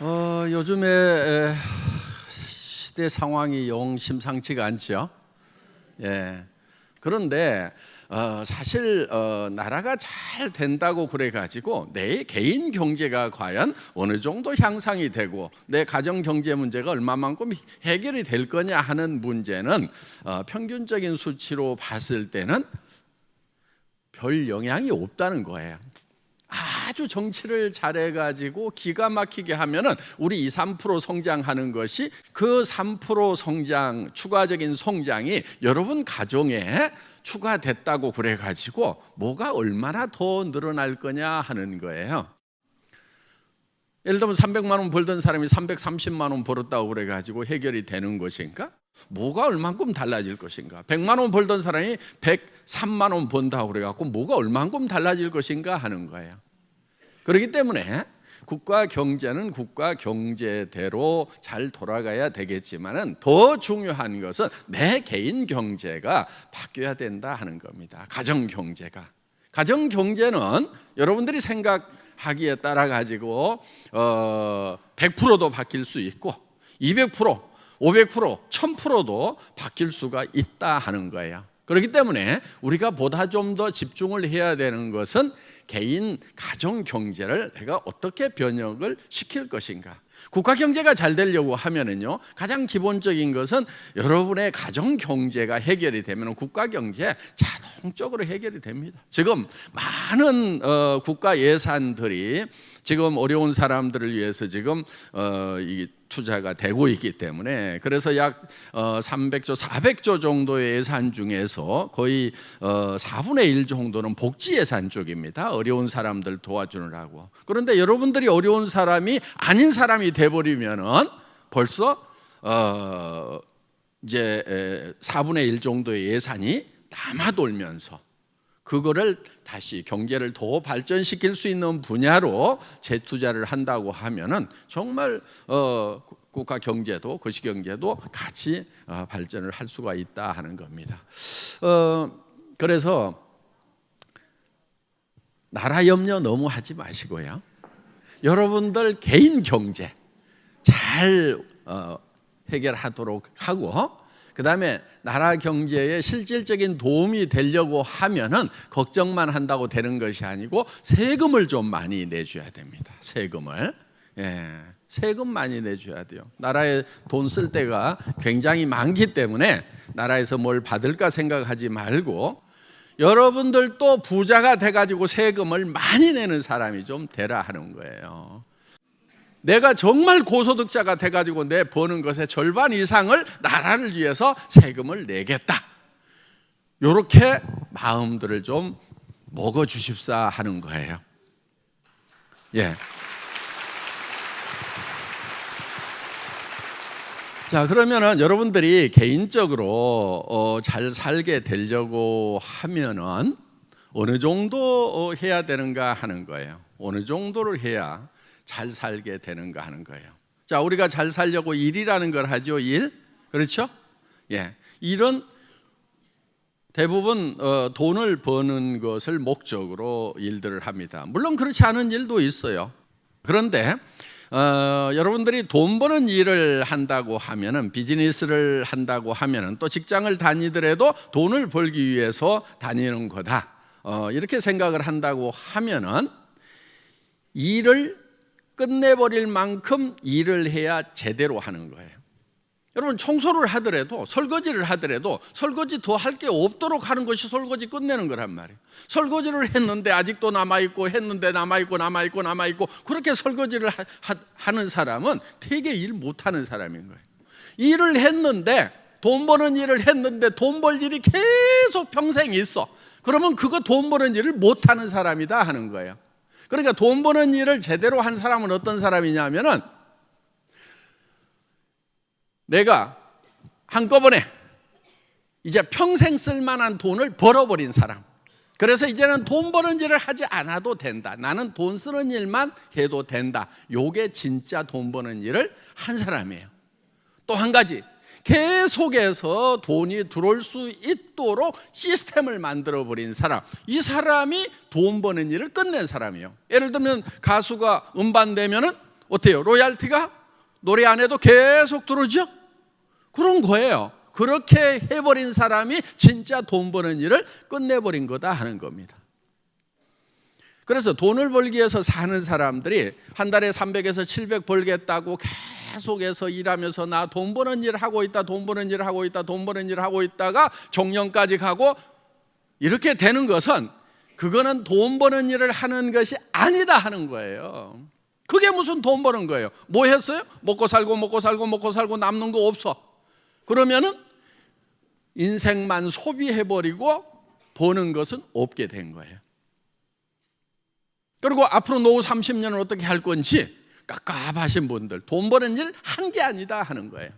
요즘에 시대 상황이 영 심상치가 않죠. 예. 그런데 사실 나라가 잘 된다고 그래 가지고 내 개인 경제가 과연 어느 정도 향상이 되고 내 가정 경제 문제가 얼마만큼 해결이 될 거냐 하는 문제는 평균적인 수치로 봤을 때는 별 영향이 없다는 거예요. 아주 정치를 잘해가지고 기가 막히게 하면은 우리 2, 3% 성장하는 것이 그 3% 성장, 추가적인 성장이 여러분 가정에 추가됐다고 그래가지고 뭐가 얼마나 더 늘어날 거냐 하는 거예요. 예를 들면 300만 원 벌던 사람이 330만 원 벌었다고 그래가지고 해결이 되는 것인가? 뭐가 얼만큼 달라질 것인가? 100만 원 벌던 사람이 103만 원 번다고 그래가지고 뭐가 얼만큼 달라질 것인가 하는 거예요. 그렇기 때문에 국가 경제는 국가 경제대로 잘 돌아가야 되겠지만은 더 중요한 것은 내 개인 경제가 바뀌어야 된다 하는 겁니다. 가정 경제가. 가정 경제는 여러분들이 생각하기에 따라 가지고 100%도 바뀔 수 있고 200%, 500%, 1000%도 바뀔 수가 있다 하는 거예요. 그렇기 때문에 우리가 보다 좀 더 집중을 해야 되는 것은 개인 가정 경제를 내가 어떻게 변혁을 시킬 것인가. 국가 경제가 잘 되려고 하면은요, 가장 기본적인 것은 여러분의 가정 경제가 해결이 되면 국가 경제 자동적으로 해결이 됩니다. 지금 많은 국가 예산들이 지금 어려운 사람들을 위해서 지금 이 투자가 되고 있기 때문에 그래서 약 300조, 400조 정도의 예산 중에서 거의 4분의 1 정도는 복지 예산 쪽입니다. 어려운 사람들 도와주느라고. 그런데 여러분들이 어려운 사람이 아닌 사람이 돼버리면은 벌써 이제 4분의 1 정도의 예산이 남아돌면서 그거를 다시 경제를 더 발전시킬 수 있는 분야로 재투자를 한다고 하면은 정말 국가 경제도 거시 경제도 같이 발전을 할 수가 있다 하는 겁니다. 그래서 나라 염려 너무 하지 마시고요. 여러분들 개인 경제 잘 해결하도록 하고 그 다음에 나라 경제에 실질적인 도움이 되려고 하면은 걱정만 한다고 되는 것이 아니고 세금을 좀 많이 내줘야 됩니다. 세금을. 세금 많이 내줘야 돼요. 나라에 돈 쓸 때가 굉장히 많기 때문에 나라에서 뭘 받을까 생각하지 말고 여러분들도 부자가 돼가지고 세금을 많이 내는 사람이 좀 되라 하는 거예요. 내가 정말 고소득자가 돼가지고 내 버는 것의 절반 이상을 나라를 위해서 세금을 내겠다. 이렇게 마음들을 좀 먹어주십사 하는 거예요. 예. 자, 그러면은 여러분들이 개인적으로 잘 살게 되려고 하면은 어느 정도 해야 되는가 하는 거예요. 어느 정도를 해야 잘 살게 되는가 하는 거예요. 자, 우리가 잘 살려고 일이라는 걸 하죠. 일. 그렇죠? 예. 일은 대부분 돈을 버는 것을 목적으로 일들을 합니다. 물론 그렇지 않은 일도 있어요. 그런데 여러분들이 돈 버는 일을 한다고 하면은 비즈니스를 한다고 하면은 또 직장을 다니더라도 돈을 벌기 위해서 다니는 거다. 이렇게 생각을 한다고 하면은 일을 끝내버릴 만큼 일을 해야 제대로 하는 거예요. 여러분 청소를 하더라도 설거지를 하더라도 설거지 더 할 게 없도록 하는 것이 설거지 끝내는 거란 말이에요. 설거지를 했는데 아직도 남아있고 했는데 남아있고 그렇게 설거지를 하는 사람은 되게 일 못하는 사람인 거예요. 일을 했는데 돈 버는 일을 했는데 돈 벌 일이 계속 평생 있어. 그러면 그거 돈 버는 일을 못하는 사람이다 하는 거예요. 그러니까 돈 버는 일을 제대로 한 사람은 어떤 사람이냐면은 내가 한꺼번에 이제 평생 쓸 만한 돈을 벌어버린 사람. 그래서 이제는 돈 버는 일을 하지 않아도 된다. 나는 돈 쓰는 일만 해도 된다. 요게 진짜 돈 버는 일을 한 사람이에요. 또 한 가지, 계속해서 돈이 들어올 수 있도록 시스템을 만들어버린 사람, 이 사람이 돈 버는 일을 끝낸 사람이에요. 예를 들면 가수가 음반 내면은 어때요? 로얄티가 노래 안 해도 계속 들어오죠? 그런 거예요. 그렇게 해버린 사람이 진짜 돈 버는 일을 끝내버린 거다 하는 겁니다. 그래서 돈을 벌기 위해서 사는 사람들이 한 달에 300에서 700 벌겠다고 계속해서 일하면서 나 돈 버는 일을 하고 있다, 돈 버는 일을 하고 있다, 돈 버는 일을 하고 있다가 정년까지 가고 이렇게 되는 것은 그거는 돈 버는 일을 하는 것이 아니다 하는 거예요. 그게 무슨 돈 버는 거예요? 뭐 했어요? 먹고 살고 남는 거 없어. 그러면은 인생만 소비해버리고 버는 것은 없게 된 거예요. 그리고 앞으로 노후 30년을 어떻게 할 건지 깝깝하신 분들, 돈 버는 일 한 게 아니다 하는 거예요.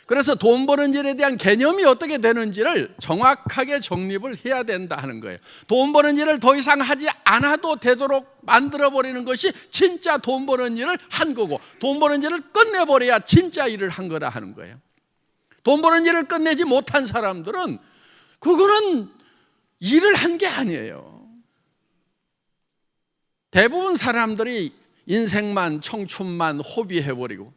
그래서 돈 버는 일에 대한 개념이 어떻게 되는지를 정확하게 정립을 해야 된다 하는 거예요. 돈 버는 일을 더 이상 하지 않아도 되도록 만들어버리는 것이 진짜 돈 버는 일을 한 거고, 돈 버는 일을 끝내버려야 진짜 일을 한 거다 하는 거예요. 돈 버는 일을 끝내지 못한 사람들은 그거는 일을 한 게 아니에요. 대부분 사람들이 인생만, 청춘만 호비해버리고,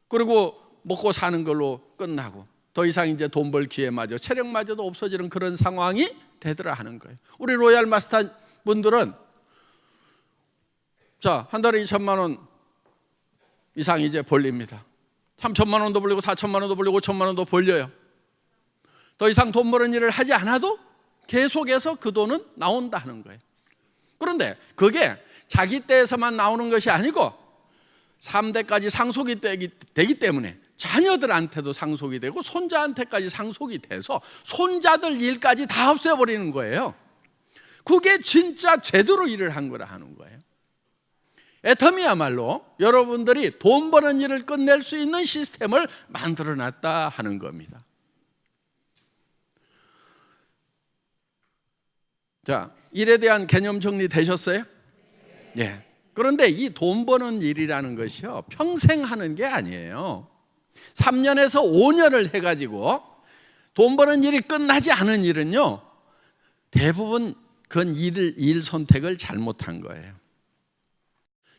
그리고 먹고 사는 걸로 끝나고 더 이상 이제 돈 벌 기회마저, 체력마저도 없어지는 그런 상황이 되더라 하는 거예요. 우리 로얄 마스터 분들은 자, 한 달에 2천만 원 이상 이제 벌립니다. 3천만 원도 벌리고 4천만 원도 벌리고 5천만 원도 벌려요. 더 이상 돈 버는 일을 하지 않아도 계속해서 그 돈은 나온다 하는 거예요. 그런데 그게 자기 때에서만 나오는 것이 아니고 3대까지 상속이 되기 때문에 자녀들한테도 상속이 되고 손자한테까지 상속이 돼서 손자들 일까지 다 없애버리는 거예요. 그게 진짜 제대로 일을 한 거라 하는 거예요. 애터미야말로 여러분들이 돈 버는 일을 끝낼 수 있는 시스템을 만들어놨다 하는 겁니다. 자, 일에 대한 개념 정리 되셨어요? 예. 그런데 이 돈 버는 일이라는 것이요, 평생 하는 게 아니에요. 3년에서 5년을 해가지고 돈 버는 일이 끝나지 않은 일은요, 대부분 그건 일 선택을 잘못한 거예요.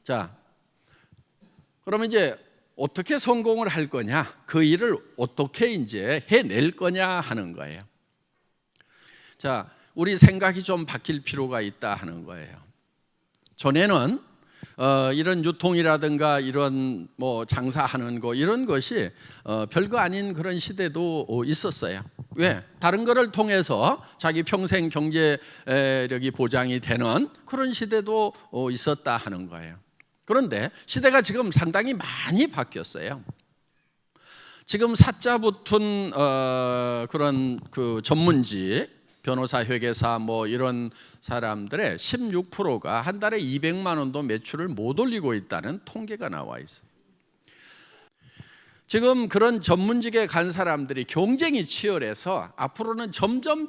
자, 그러면 이제 어떻게 성공을 할 거냐, 그 일을 어떻게 이제 해낼 거냐 하는 거예요. 자, 우리 생각이 좀 바뀔 필요가 있다 하는 거예요. 전에는 이런 유통이라든가 이런 뭐 장사하는 거 이런 것이 별거 아닌 그런 시대도 있었어요. 왜? 다른 거를 통해서 자기 평생 경제력이 보장이 되는 그런 시대도 있었다 하는 거예요. 그런데 시대가 지금 상당히 많이 바뀌었어요. 지금 사자 붙은 그런 그 전문직, 변호사, 회계사 뭐 이런 사람들의 16%가 한 달에 200만 원도 매출을 못 올리고 있다는 통계가 나와 있어요. 지금 그런 전문직에 간 사람들이 경쟁이 치열해서 앞으로는 점점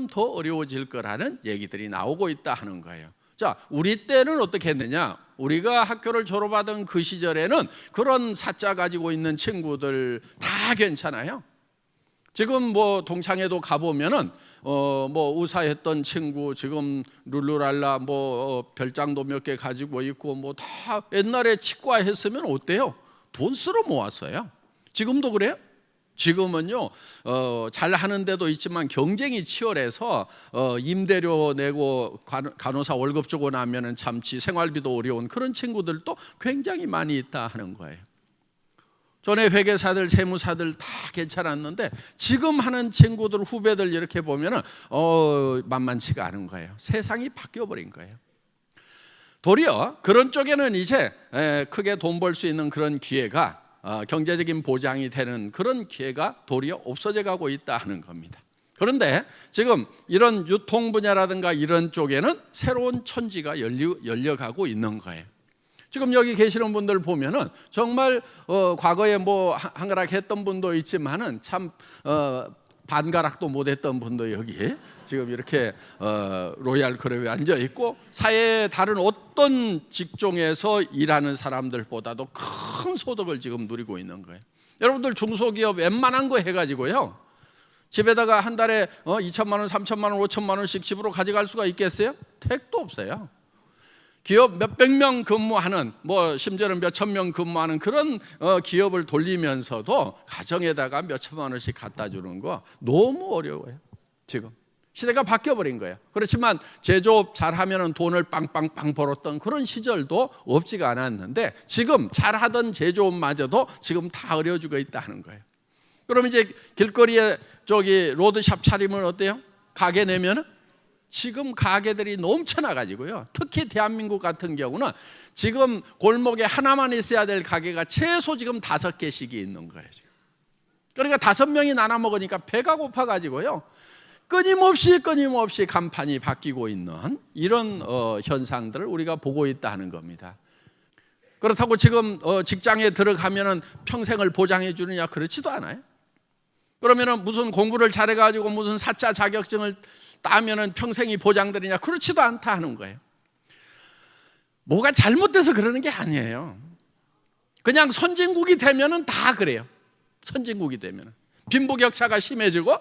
더 어려워질 거라는 얘기들이 나오고 있다 하는 거예요. 자, 우리 때는 어떻게 했느냐? 우리가 학교를 졸업하던 그 시절에는 그런 사자 가지고 있는 친구들 다 괜찮아요. 지금 뭐 동창회도 가보면은 뭐 의사했던 친구 지금 룰루랄라 뭐 별장도 몇 개 가지고 있고 뭐 다 옛날에 치과 했으면 어때요? 돈 쓰러 모았어요. 지금도 그래요? 지금은요 잘 하는 데도 있지만 경쟁이 치열해서 임대료 내고 간호사 월급 주고 나면은 참지 생활비도 어려운 그런 친구들도 굉장히 많이 있다 하는 거예요. 전에 회계사들, 세무사들 다 괜찮았는데 지금 하는 친구들, 후배들 이렇게 보면은 만만치가 않은 거예요. 세상이 바뀌어버린 거예요. 도리어 그런 쪽에는 이제 크게 돈 벌 수 있는 그런 기회가 경제적인 보장이 되는 그런 기회가 도리어 없어져 가고 있다 하는 겁니다. 그런데 지금 이런 유통 분야라든가 이런 쪽에는 새로운 천지가 열려가고 있는 거예요. 지금 여기 계시는 분들 보면은 정말 과거에 뭐 한가락 했던 분도 있지만은 참 반가락도 못했던 분도 여기 지금 이렇게 로얄 클럽에 앉아 있고 사회의 다른 어떤 직종에서 일하는 사람들보다도 큰 소득을 지금 누리고 있는 거예요. 여러분들 중소기업 웬만한 거 해가지고요 집에다가 한 달에 2천만 원, 3천만 원, 5천만 원씩 집으로 가져갈 수가 있겠어요? 택도 없어요. 기업 몇백 명 근무하는, 뭐 심지어는 몇천 명 근무하는 그런 기업을 돌리면서도 가정에다가 몇천만 원씩 갖다 주는 거 너무 어려워요. 지금 시대가 바뀌어버린 거예요. 그렇지만 제조업 잘하면 돈을 빵빵빵 벌었던 그런 시절도 없지가 않았는데, 지금 잘하던 제조업마저도 지금 다 어려워지고 있다는 거예요. 그럼 이제 길거리에 로드샵 차리면 어때요? 가게 내면은 지금 가게들이 넘쳐나가지고요. 특히 대한민국 같은 경우는 지금 골목에 하나만 있어야 될 가게가 최소 지금 5개씩이 있는 거예요. 지금. 그러니까 5명이 나눠 먹으니까 배가 고파가지고요. 끊임없이 간판이 바뀌고 있는 이런 현상들을 우리가 보고 있다는 겁니다. 그렇다고 지금 직장에 들어가면은 평생을 보장해 주느냐? 그렇지도 않아요. 그러면은 무슨 공부를 잘해가지고 무슨 사자 자격증을 따면은 평생이 보장되느냐? 그렇지도 않다 하는 거예요. 뭐가 잘못돼서 그러는 게 아니에요. 그냥 선진국이 되면은 다 그래요. 선진국이 되면은 빈부격차가 심해지고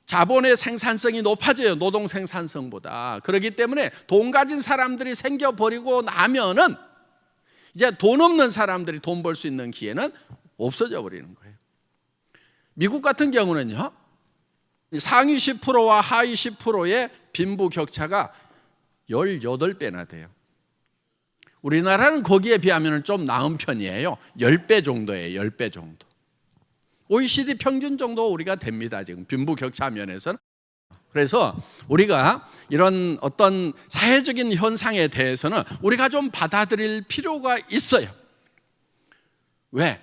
자본의 생산성이 높아져요. 노동 생산성보다. 그렇기 때문에 돈 가진 사람들이 생겨버리고 나면은 이제 돈 없는 사람들이 돈 벌 수 있는 기회는 없어져 버리는 거예요. 미국 같은 경우는요, 상위 10%와 하위 10%의 빈부격차가 18배나 돼요. 우리나라는 거기에 비하면 좀 나은 편이에요. 10배 정도예요. 10배 정도. OECD 평균 정도 우리가 됩니다. 지금 빈부격차 면에서는. 그래서 우리가 이런 어떤 사회적인 현상에 대해서는 우리가 좀 받아들일 필요가 있어요. 왜?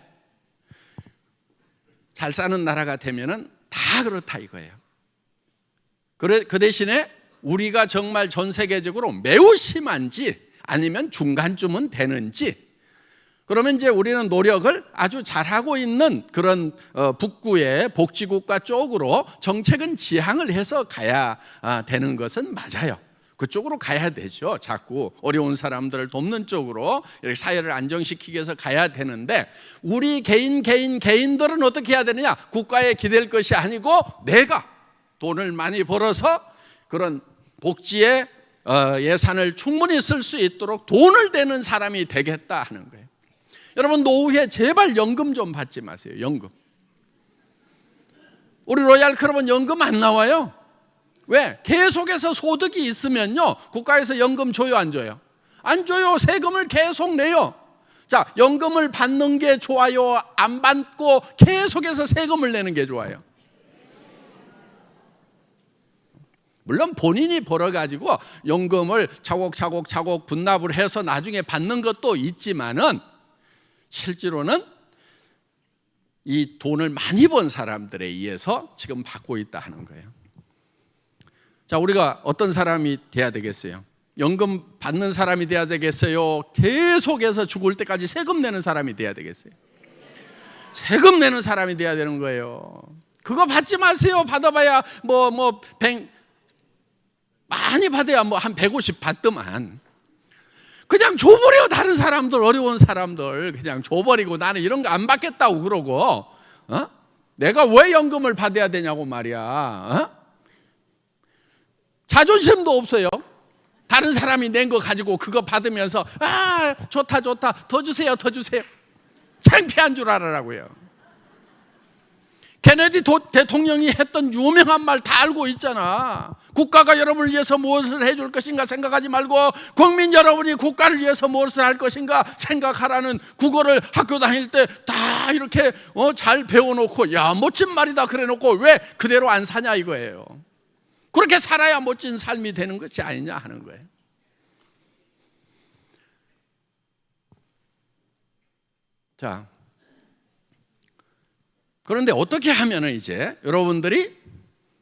잘 사는 나라가 되면은 다 그렇다 이거예요. 그 대신에 우리가 정말 전 세계적으로 매우 심한지 아니면 중간쯤은 되는지, 그러면 이제 우리는 노력을 아주 잘하고 있는 그런 북구의 복지국가 쪽으로 정책은 지향을 해서 가야 되는 것은 맞아요. 그쪽으로 가야 되죠. 자꾸 어려운 사람들을 돕는 쪽으로 이렇게 사회를 안정시키기 위해서 가야 되는데, 우리 개인들은 어떻게 해야 되느냐? 국가에 기댈 것이 아니고 내가 돈을 많이 벌어서 그런 복지에 예산을 충분히 쓸 수 있도록 돈을 대는 사람이 되겠다 하는 거예요. 여러분, 노후에 제발 연금 좀 받지 마세요. 연금. 우리 로얄 클럽은 연금 안 나와요. 왜? 계속해서 소득이 있으면요, 국가에서 연금 줘요, 안 줘요? 안 줘요. 세금을 계속 내요. 자, 연금을 받는 게 좋아요? 안 받고 계속해서 세금을 내는 게 좋아요? 물론 본인이 벌어가지고 연금을 차곡차곡 분납을 해서 나중에 받는 것도 있지만은, 실제로는 이 돈을 많이 번 사람들에 의해서 지금 받고 있다 하는 거예요. 자, 우리가 어떤 사람이 돼야 되겠어요? 연금 받는 사람이 돼야 되겠어요? 계속해서 죽을 때까지 세금 내는 사람이 돼야 되겠어요? 세금 내는 사람이 돼야 되는 거예요. 그거 받지 마세요. 받아봐야 많이 받아야 한 150 받더만. 그냥 줘버려. 다른 사람들, 어려운 사람들 그냥 줘버리고 나는 이런 거 안 받겠다고 그러고, 내가 왜 연금을 받아야 되냐고 말이야. 자존심도 없어요. 다른 사람이 낸 거 가지고 그거 받으면서 좋다 더 주세요. 창피한 줄 알아라고요. 케네디 대통령이 했던 유명한 말 다 알고 있잖아. 국가가 여러분을 위해서 무엇을 해줄 것인가 생각하지 말고 국민 여러분이 국가를 위해서 무엇을 할 것인가 생각하라는, 국어를 학교 다닐 때 다 이렇게 잘 배워놓고, 야 멋진 말이다 그래놓고 왜 그대로 안 사냐 이거예요. 그렇게 살아야 멋진 삶이 되는 것이 아니냐 하는 거예요. 자, 그런데 어떻게 하면 이제 여러분들이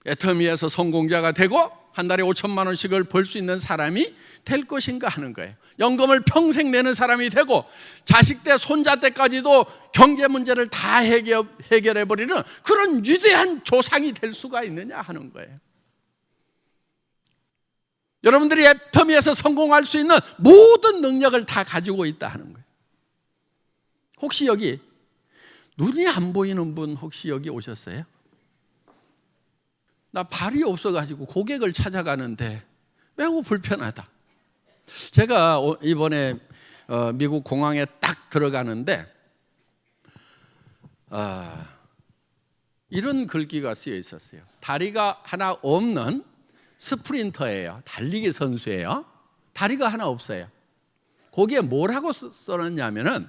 애터미에서 성공자가 되고 한 달에 5천만 원씩을 벌 수 있는 사람이 될 것인가 하는 거예요. 연금을 평생 내는 사람이 되고 자식 때 손자 때까지도 경제 문제를 다 해결해버리는 그런 위대한 조상이 될 수가 있느냐 하는 거예요. 여러분들이 애터미에서 성공할 수 있는 모든 능력을 다 가지고 있다 하는 거예요. 혹시 여기 눈이 안 보이는 분 혹시 여기 오셨어요? 나 발이 없어가지고 고객을 찾아가는데 매우 불편하다. 제가 이번에 미국 공항에 딱 들어가는데 이런 글귀가 쓰여 있었어요. 다리가 하나 없는 스프린터예요. 달리기 선수예요. 다리가 하나 없어요. 거기에 뭐라고 써놨냐면은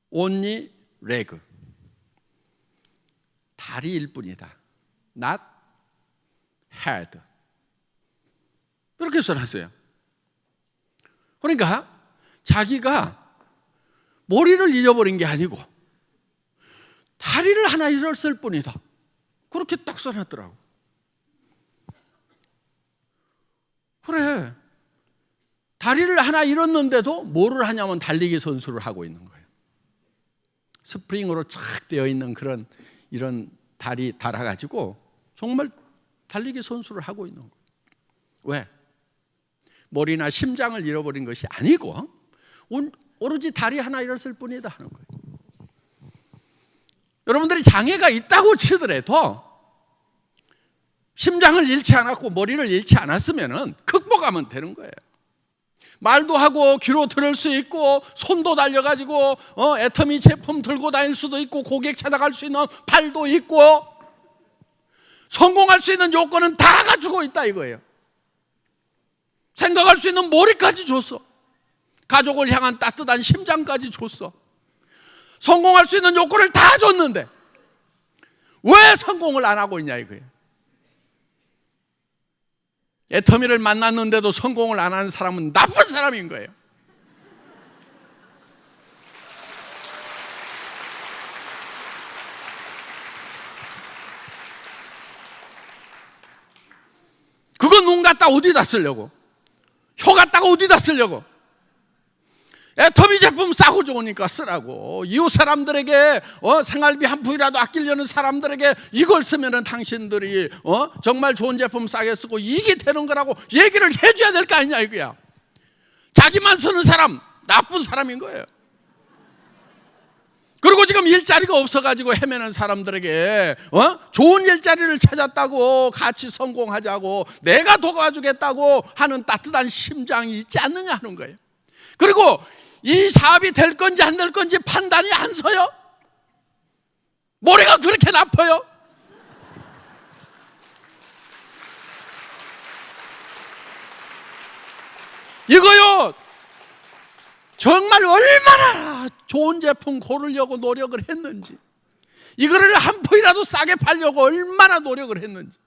only leg, 다리일 뿐이다. not head. 이렇게 써놨어요. 그러니까 자기가 머리를 잊어버린 게 아니고 다리를 하나 잃었을 뿐이다. 그렇게 딱 써놨더라고. 그래, 다리를 하나 잃었는데도 뭐를 하냐면 달리기 선수를 하고 있는 거예요. 스프링으로 착 되어 있는 그런 이런 다리 달아가지고 정말 달리기 선수를 하고 있는 거예요. 왜? 머리나 심장을 잃어버린 것이 아니고 오로지 다리 하나 잃었을 뿐이다 하는 거예요. 여러분들이 장애가 있다고 치더라도 심장을 잃지 않았고 머리를 잃지 않았으면 극복하면 되는 거예요. 말도 하고 귀로 들을 수 있고 손도 달려가지고 애터미 제품 들고 다닐 수도 있고 고객 찾아갈 수 있는 팔도 있고 성공할 수 있는 요건은 다 갖추고 있다 이거예요. 생각할 수 있는 머리까지 줬어. 가족을 향한 따뜻한 심장까지 줬어. 성공할 수 있는 요건을 다 줬는데 왜 성공을 안 하고 있냐 이거예요. 애터미를 만났는데도 성공을 안 하는 사람은 나쁜 사람인 거예요. 그거 눈 갖다 어디다 쓰려고? 혀 갖다가 어디다 쓰려고? 애터미 제품 싸고 좋으니까 쓰라고. 이웃 사람들에게 생활비 한 푼이라도 아끼려는 사람들에게 이걸 쓰면은 당신들이 정말 좋은 제품 싸게 쓰고 이익이 되는 거라고 얘기를 해줘야 될 거 아니냐 이거야. 자기만 쓰는 사람 나쁜 사람인 거예요. 그리고 지금 일자리가 없어가지고 헤매는 사람들에게 좋은 일자리를 찾았다고 같이 성공하자고 내가 도와주겠다고 하는 따뜻한 심장이 있지 않느냐 하는 거예요. 그리고 이 사업이 될 건지 안 될 건지 판단이 안 서요? 머리가 그렇게 나빠요? 이거요 정말 얼마나 좋은 제품 고르려고 노력을 했는지, 이거를 한 푼이라도 싸게 팔려고 얼마나 노력을 했는지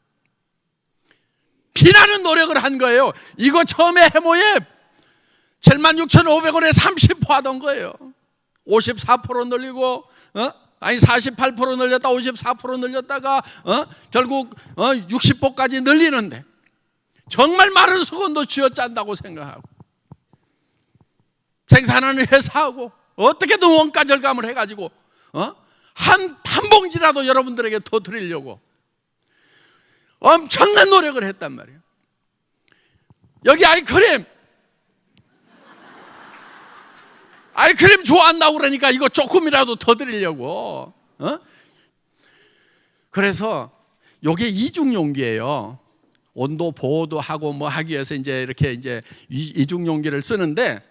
피나는 노력을 한 거예요. 이거 처음에 해모에 76,500원에 30% 하던 거예요. 54% 늘리고 48% 늘렸다 54% 늘렸다가 결국 60%까지 늘리는데 정말 마른 수건도 쥐어짠다고 생각하고 생산하는 회사하고 어떻게든 원가 절감을 해가지고 한 봉지라도 여러분들에게 더 드리려고 엄청난 노력을 했단 말이에요. 여기 아이크림 좋아한다고 그러니까 이거 조금이라도 더 드리려고. 그래서 이게 이중 용기예요. 온도 보호도 하고 뭐 하기 위해서 이렇게 이중 용기를 쓰는데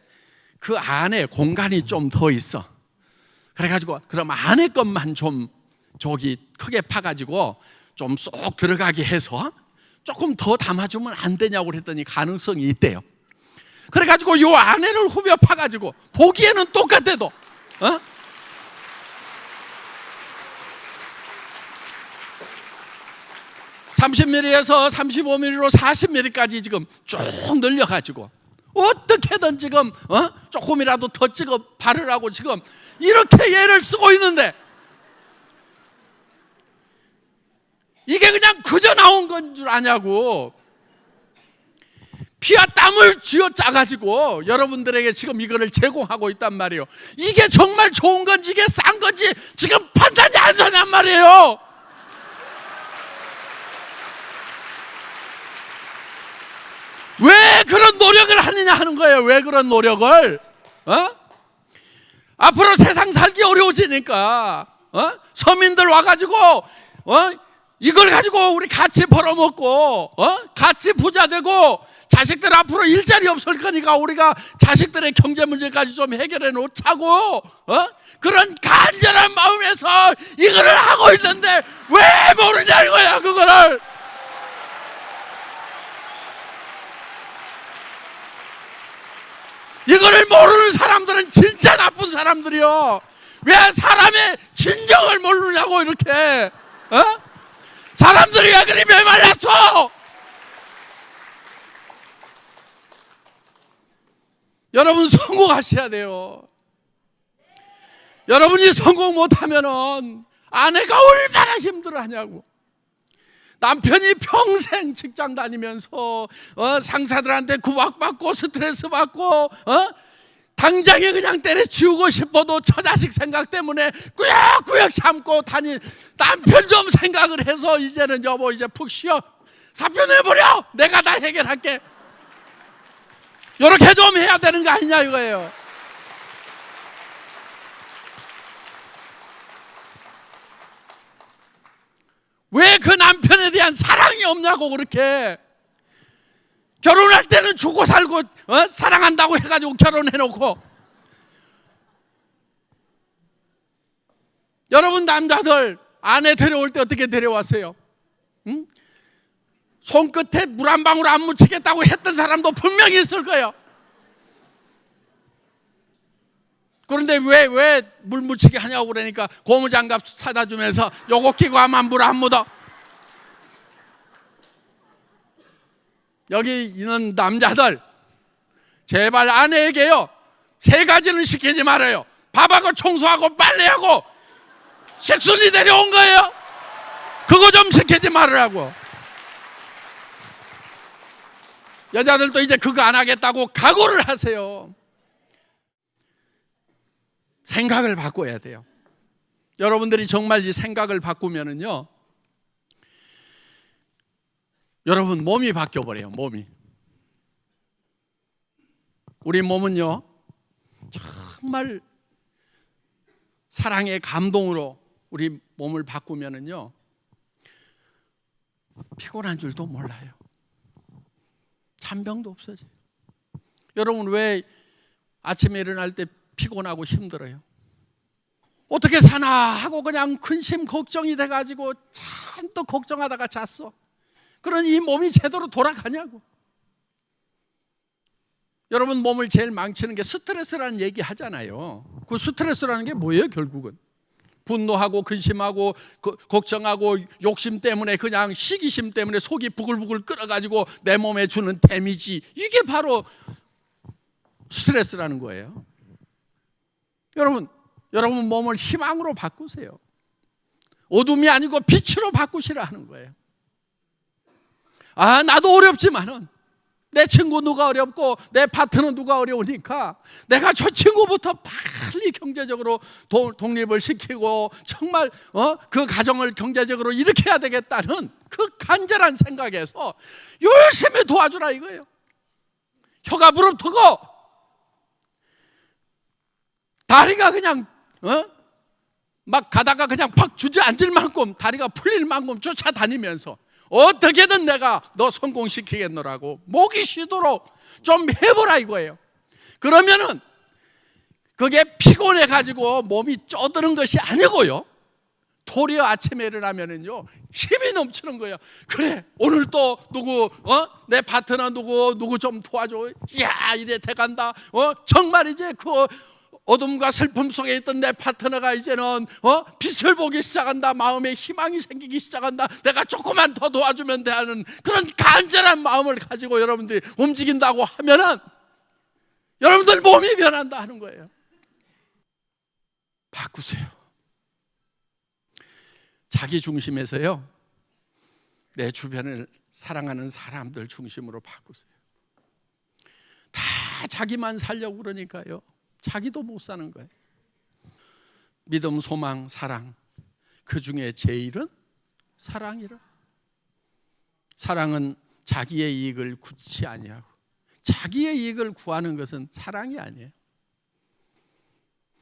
그 안에 공간이 좀 더 있어. 그래가지고 그럼 안에 것만 좀 저기 크게 파가지고 좀 쏙 들어가게 해서 조금 더 담아주면 안 되냐고 그랬더니 가능성이 있대요. 그래가지고 요 안에를 후벼 파가지고 보기에는 똑같아도 30mm에서 35mm로 40mm까지 지금 쭉 늘려가지고 어떻게든 지금 조금이라도 더 찍어 바르라고 지금 이렇게 얘를 쓰고 있는데 이게 그냥 그저 나온 건 줄 아냐고. 피와 땀을 쥐어 짜가지고 여러분들에게 지금 이거를 제공하고 있단 말이에요. 이게 정말 좋은 건지 이게 싼 건지 지금 판단이 안 서냔 말이에요. 왜 그런 노력을 하느냐 하는 거예요. 왜 그런 노력을? 앞으로 세상 살기 어려워지니까 서민들 와가지고 이걸 가지고 우리 같이 벌어먹고 같이 부자 되고 자식들 앞으로 일자리 없을 거니까 우리가 자식들의 경제 문제까지 좀 해결해 놓자고 그런 간절한 마음에서 이거를 하고 있는데 왜 모르냐 이거야. 그거를 이거를 모르는 사람들은 진짜 나쁜 사람들이요. 왜 사람의 진정을 모르냐고 이렇게 사람들이 왜 그리 메말랐어? 여러분 성공하셔야 돼요. 여러분이 성공 못하면은 아내가 얼마나 힘들어하냐고. 남편이 평생 직장 다니면서 상사들한테 구박받고 스트레스 받고 당장에 그냥 때려치우고 싶어도 처자식 생각 때문에 꾸역꾸역 참고 다닌 남편 좀 생각을 해서 이제는 여보 이제 푹 쉬어, 사표 내버려, 내가 다 해결할게, 이렇게 좀 해야 되는 거 아니냐 이거예요. 왜 그 남편에 대한 사랑이 없냐고. 그렇게 결혼할 때는 죽고 살고 사랑한다고 해가지고 결혼해놓고. 여러분 남자들 아내 데려올 때 어떻게 데려왔어요? 응? 손끝에 물 한 방울 안 묻히겠다고 했던 사람도 분명히 있을 거예요. 그런데 왜 물 묻히게 하냐고 그러니까 고무장갑 사다 주면서 요거 끼고 하면 물 안 묻어. 여기 있는 남자들 제발 아내에게요 3가지는 시키지 말아요. 밥하고 청소하고 빨래하고 식순이 데려온 거예요. 그거 좀 시키지 말으라고. 여자들도 이제 그거 안 하겠다고 각오를 하세요. 생각을 바꿔야 돼요. 여러분들이 정말 이 생각을 바꾸면은요, 여러분 몸이 바뀌어버려요. 몸이. 우리 몸은요 정말 사랑의 감동으로 우리 몸을 바꾸면은요 피곤한 줄도 몰라요. 잔병도 없어져요. 여러분 왜 아침에 일어날 때 피곤하고 힘들어요? 어떻게 사나 하고 그냥 근심 걱정이 돼가지고 잔뜩 걱정하다가 잤어. 그러니 이 몸이 제대로 돌아가냐고. 여러분 몸을 제일 망치는 게 스트레스라는 얘기 하잖아요. 그 스트레스라는 게 뭐예요? 결국은 분노하고 근심하고 걱정하고 욕심 때문에 그냥 시기심 때문에 속이 부글부글 끓어가지고 내 몸에 주는 데미지, 이게 바로 스트레스라는 거예요. 여러분 몸을 희망으로 바꾸세요. 어둠이 아니고 빛으로 바꾸시라 하는 거예요. 아, 나도 어렵지만은 내 친구 누가 어렵고 내 파트너 누가 어려우니까 내가 저 친구부터 빨리 경제적으로 독립을 시키고 정말 그 가정을 경제적으로 일으켜야 되겠다는 그 간절한 생각에서 열심히 도와주라 이거예요. 혀가 부릅뜨고 다리가 그냥 막 가다가 그냥 팍 주저앉을 만큼 다리가 풀릴 만큼 쫓아다니면서 어떻게든 내가 너 성공시키겠노라고 목이 쉬도록 좀 해보라 이거예요. 그러면은 그게 피곤해가지고 몸이 쪄드는 것이 아니고요, 도리어 아침에 일어나면은요 힘이 넘치는 거예요. 그래 오늘 또 누구 내 파트너 누구 좀 도와줘. 야 이래 돼간다. 정말 이제 그 어둠과 슬픔 속에 있던 내 파트너가 이제는 빛을 보기 시작한다. 마음에 희망이 생기기 시작한다. 내가 조금만 더 도와주면 돼 하는 그런 간절한 마음을 가지고 여러분들이 움직인다고 하면은 여러분들 몸이 변한다 하는 거예요. 바꾸세요. 자기 중심에서요 내 주변을 사랑하는 사람들 중심으로 바꾸세요. 다 자기만 살려고 그러니까요 자기도 못 사는 거예요. 믿음, 소망, 사랑, 그 중에 제일은 사랑이라. 사랑은 자기의 이익을 구치 아니하고, 자기의 이익을 구하는 것은 사랑이 아니에요.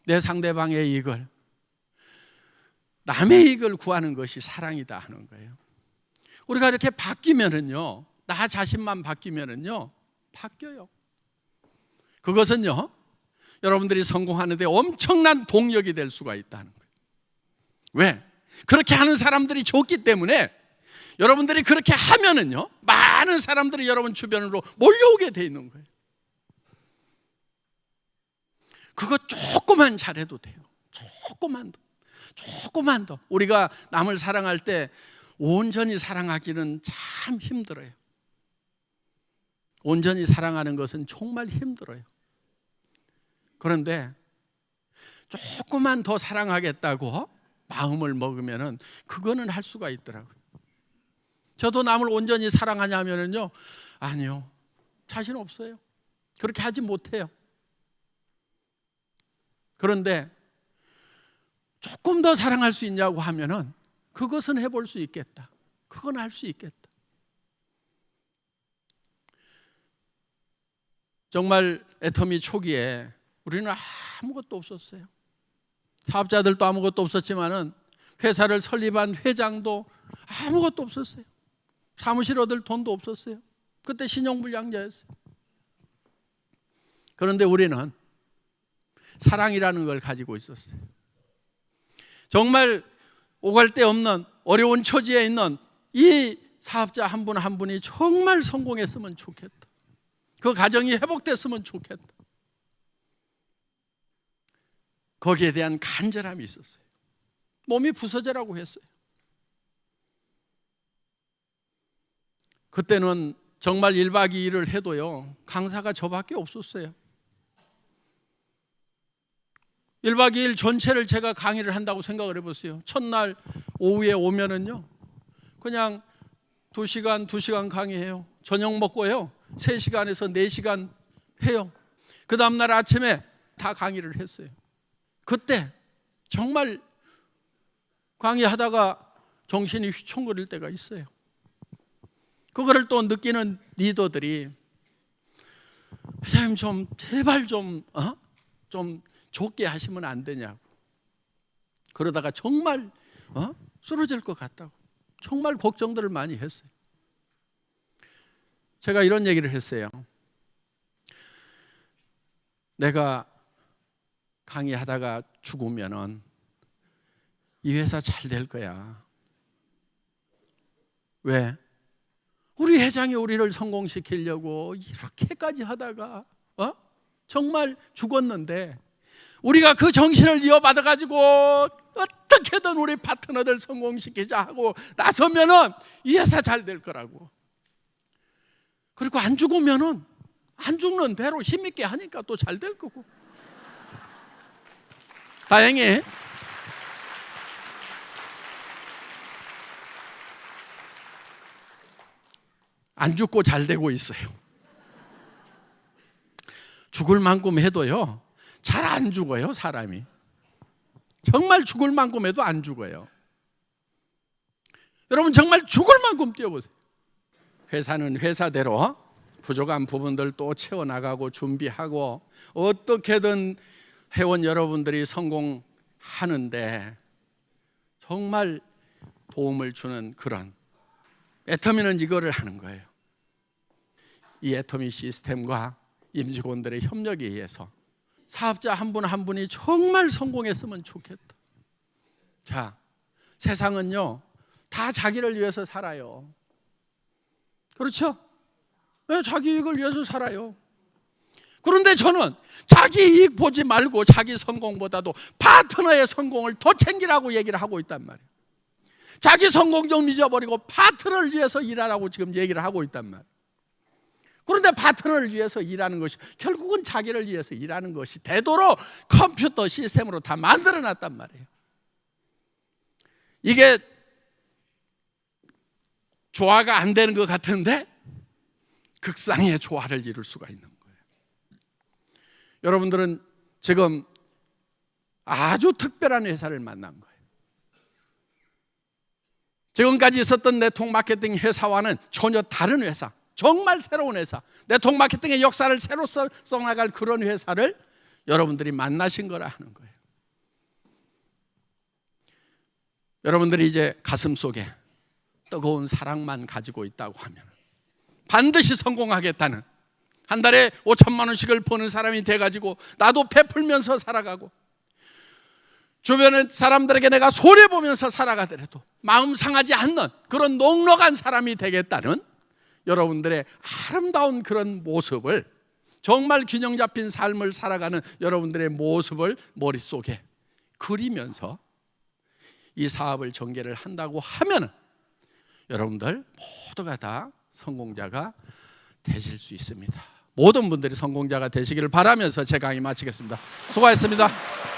내 상대방의 이익을, 남의 이익을 구하는 것이 사랑이다 하는 거예요. 우리가 이렇게 바뀌면은요, 나 자신만 바뀌면은요, 바뀌어요. 그것은요, 여러분들이 성공하는 데 엄청난 동력이 될 수가 있다는 거예요. 왜? 그렇게 하는 사람들이 좋기 때문에 여러분들이 그렇게 하면은요, 많은 사람들이 여러분 주변으로 몰려오게 돼 있는 거예요. 그거 조금만 잘해도 돼요. 조금만 더. 우리가 남을 사랑할 때 온전히 사랑하기는 참 힘들어요. 온전히 사랑하는 것은 정말 힘들어요. 그런데 조금만 더 사랑하겠다고 마음을 먹으면은 그거는 할 수가 있더라고요. 저도 남을 온전히 사랑하냐면요, 아니요, 자신 없어요. 그렇게 하지 못해요. 그런데 조금 더 사랑할 수 있냐고 하면은 그것은 해볼 수 있겠다. 그건 할 수 있겠다. 정말 애터미 초기에 우리는 아무것도 없었어요. 사업자들도 아무것도 없었지만은 회사를 설립한 회장도 아무것도 없었어요. 사무실 얻을 돈도 없었어요. 그때 신용불량자였어요. 그런데 우리는 사랑이라는 걸 가지고 있었어요. 정말 오갈 데 없는 어려운 처지에 있는 이 사업자 한 분 한 분이 정말 성공했으면 좋겠다. 그 가정이 회복됐으면 좋겠다. 거기에 대한 간절함이 있었어요. 몸이 부서져라고 했어요. 그때는 정말 1박 2일을 해도요, 강사가 저밖에 없었어요. 1박 2일 전체를 제가 강의를 한다고 생각을 해보세요. 첫날 오후에 오면은요, 그냥 2시간 강의해요. 저녁 먹고요, 3시간에서 4시간 해요. 그 다음날 아침에 다 강의를 했어요. 그때 정말 강의하다가 정신이 휘청거릴 때가 있어요. 그거를 또 느끼는 리더들이, 회장님 좀 제발 좀 좋게 하시면 안 되냐고. 그러다가 정말 쓰러질 것 같다고 정말 걱정들을 많이 했어요. 제가 이런 얘기를 했어요. 내가 강의하다가 죽으면은 이 회사 잘 될 거야. 왜? 우리 회장이 우리를 성공시키려고 이렇게까지 하다가 정말 죽었는데 우리가 그 정신을 이어받아가지고 어떻게든 우리 파트너들 성공시키자 하고 나서면은 이 회사 잘 될 거라고. 그리고 안 죽으면은 안 죽는 대로 힘있게 하니까 또 잘 될 거고. 다행히 안 죽고 잘 되고 있어요. 죽을 만큼 해도요, 잘 안 죽어요, 사람이. 정말 죽을 만큼 해도 안 죽어요. 여러분 정말 죽을 만큼 뛰어보세요. 회사는 회사대로 부족한 부분들 또 채워나가고 준비하고 어떻게든 회원 여러분들이 성공하는데 정말 도움을 주는 그런 애터미는 이거를 하는 거예요. 이 애터미 시스템과 임직원들의 협력에 의해서 사업자 한 분 한 분이 정말 성공했으면 좋겠다. 자, 세상은요 다 자기를 위해서 살아요. 그렇죠? 네, 자기 이익을 위해서 살아요. 그런데 저는 자기 이익 보지 말고 자기 성공보다도 파트너의 성공을 더 챙기라고 얘기를 하고 있단 말이에요. 자기 성공 좀 잊어버리고 파트너를 위해서 일하라고 지금 얘기를 하고 있단 말이에요. 그런데 파트너를 위해서 일하는 것이 결국은 자기를 위해서 일하는 것이 되도록 컴퓨터 시스템으로 다 만들어놨단 말이에요. 이게 조화가 안 되는 것 같은데 극상의 조화를 이룰 수가 있는 거예요. 여러분들은 지금 아주 특별한 회사를 만난 거예요. 지금까지 있었던 네트워크 마케팅 회사와는 전혀 다른 회사, 정말 새로운 회사, 네트워크 마케팅의 역사를 새로 써나갈 그런 회사를 여러분들이 만나신 거라 하는 거예요. 여러분들이 이제 가슴 속에 뜨거운 사랑만 가지고 있다고 하면 반드시 성공하겠다는, 한 달에 5천만 원씩을 버는 사람이 돼가지고 나도 베풀면서 살아가고 주변의 사람들에게 내가 손해보면서 살아가더라도 마음 상하지 않는 그런 넉넉한 사람이 되겠다는 여러분들의 아름다운 그런 모습을, 정말 균형 잡힌 삶을 살아가는 여러분들의 모습을 머릿속에 그리면서 이 사업을 전개를 한다고 하면 여러분들 모두가 다 성공자가 되실 수 있습니다. 모든 분들이 성공자가 되시기를 바라면서 제 강의 마치겠습니다. 수고하셨습니다.